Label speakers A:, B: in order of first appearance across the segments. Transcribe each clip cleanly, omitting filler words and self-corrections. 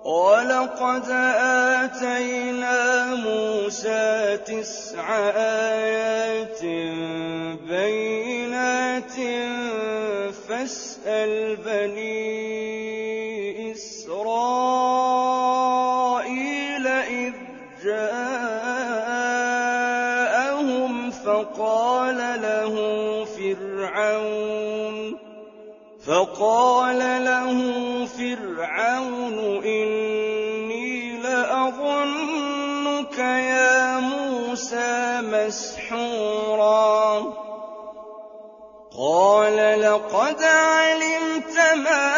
A: وَلَقَدْ آتَيْنَا مُوسَىٰ 9 آيَاتٍ بَيِّنَاتٍ فَاسْأَلْ بَنِي إِسْرَائِيلَ إِذْ جَاءَهُمْ فَقَالَ له فِرْعَوْنُ إِنِّي لَأَظُنُّكَ يَا مُوسَىٰ مَسْحُورًا قَالَ لَقَدْ عَلِمْتَ مَا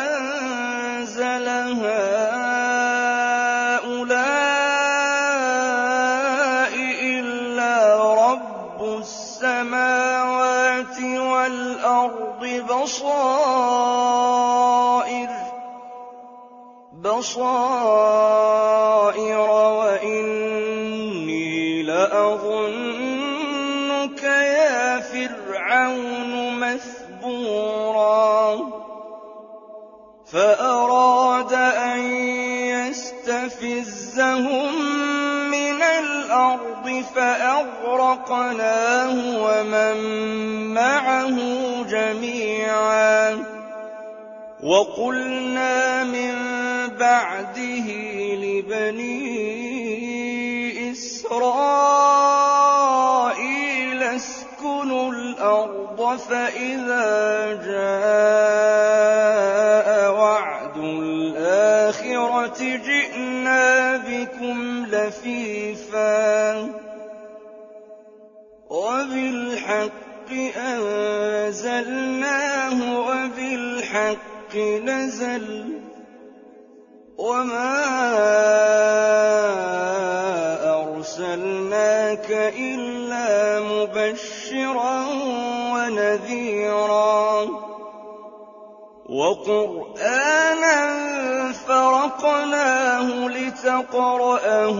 A: أَنزَلَ هَٰؤُلَاءِ إِلَّا رَبُّ السَّمَاوَاتِ وَالْأَرْضِ بَصَائِرَ وَإِنِّي لَأَظُنُّكَ يَا فِرْعَوْنُ مَثْبُورًا فَأَرَادَ أَن يَسْتَفِزَّهُم مِّنَ الْأَرْضِ فَأَغْرَقْنَاهُ وَمَن مَّعَهُ جَمِيعًا وَقُلْنَا مِن بَعْدِهِ لِبَنِي إِسْرَائِيلَ اسْكُنُوا الْأَرْضَ فَإِذَا جَاءَ وَعْدُ الْآخِرَةِ جِئْنَا بِكُمْ لَفِيفًا وَبِالْحَقِّ أَنزَلْنَاهُ وَبِالْحَقِّ نَزَلَ وَمَا أَرْسَلْنَاكَ إِلَّا مُبَشِّرًا وَنَذِيرًا وَقُرْآنًا فَرَقْنَاهُ لِتَقْرَأَهُ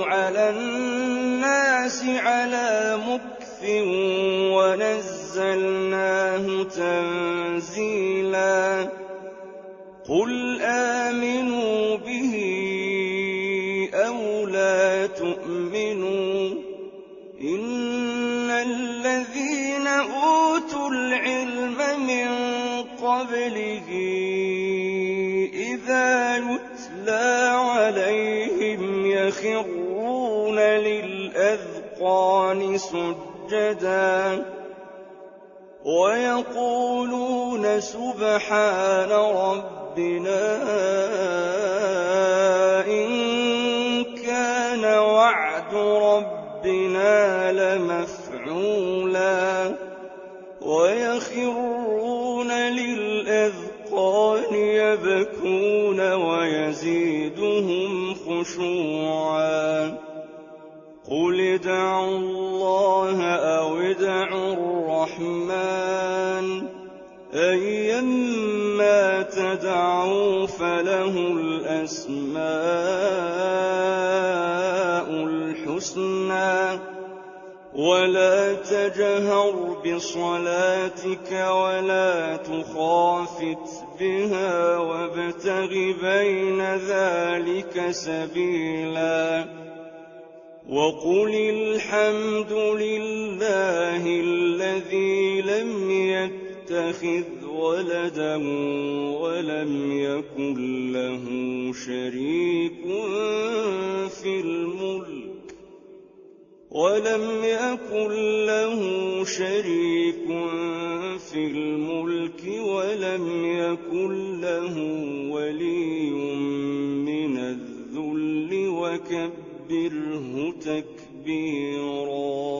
A: عَلَى النَّاسِ عَلَىٰ مُكْثٍ وَنَزَّلْنَاهُ تَنزِيلًا قُلْ آمِنُوا بِهِ أَوْ لَا تُؤْمِنُوا إِنَّ الَّذِينَ أُوتُوا الْعِلْمَ مِن قَبْلِهِ إِذَا يُتْلَىٰ عَلَيْهِمْ يَخِرُّونَ لِلْأَذْقَانِ سُجَّدًا وَيَقُولُونَ سُبْحَانَ رَبِّنَا إِن كَانَ وَعْدُ رَبِّنَا لَمَفْعُولًا وَيَخِرُّونَ لِلْأَذْقَانِ يَبْكُونَ وَيَزِيدُهُمْ خُشُوعًا قُلِ ادْعُوا اللَّهَ أَوِ ادْعُوا الرَّحْمَٰنَ أَيًّا مَّا تَدْعُوا فَلَهُ الْأَسْمَاءُ الْحُسْنَىٰ وَلَا تَجْهَرْ بِصَلَاتِكَ وَلَا تُخَافِتْ بِهَا وَابْتَغِ بَيْنَ ذَٰلِكَ سَبِيلًا وَقُلِ الْحَمْدُ لِلَّهِ الَّذِي لَمْ يَتَّخِذْ وَلَدًا وَلَمْ يَكُن لَّهُ شَرِيكٌ فِي الْمُلْكِ وَلَمْ يَكُن لَّهُ وَلِيٌّ مِّنَ الذُّلِّ وَكَبِّرْهُ تَكْبِيرًا